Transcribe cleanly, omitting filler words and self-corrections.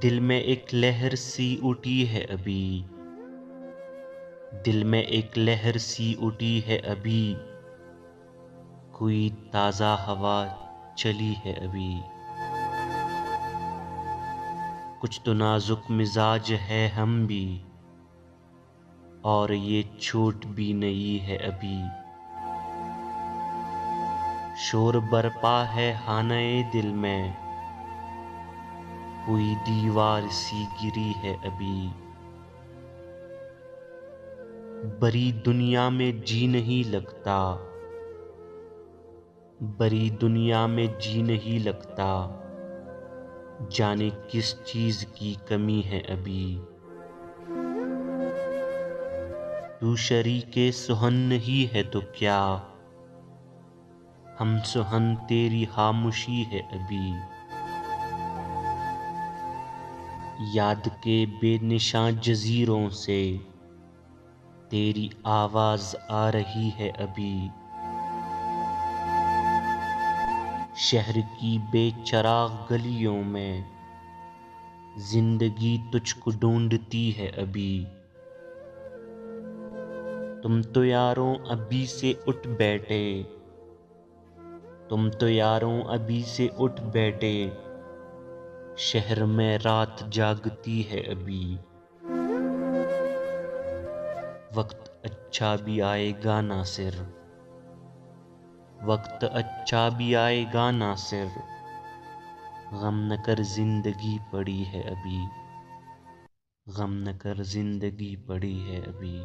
دل میں ایک لہر سی اٹھی ہے ابھی، دل میں ایک لہر سی اٹھی ہے ابھی، کوئی تازہ ہوا چلی ہے ابھی۔ کچھ تو نازک مزاج ہے ہم بھی، اور یہ چھوٹ بھی نہیں ہے ابھی۔ شور برپا ہے خانہ دل میں، کوئی دیوار سی گری ہے ابھی۔ بڑی دنیا میں جی نہیں لگتا، بڑی دنیا میں جی نہیں لگتا، جانے کس چیز کی کمی ہے ابھی۔ تو شریک سخن نہیں ہے تو کیا، ہم سخن تیری خاموشی ہے ابھی۔ یاد کے بے نشاں جزیروں سے تیری آواز آ رہی ہے ابھی۔ شہر کی بے چراغ گلیوں میں زندگی تجھ کو ڈھونڈتی ہے ابھی۔ تم تو یاروں ابھی سے اٹھ بیٹھے، تم تو یاروں ابھی سے اٹھ بیٹھے، شہر میں رات جاگتی ہے ابھی۔ وقت اچھا بھی آئے گا ناصر، وقت اچھا بھی آئے گا ناصر، غم نہ کر زندگی پڑی ہے ابھی، غم نہ کر زندگی پڑی ہے ابھی۔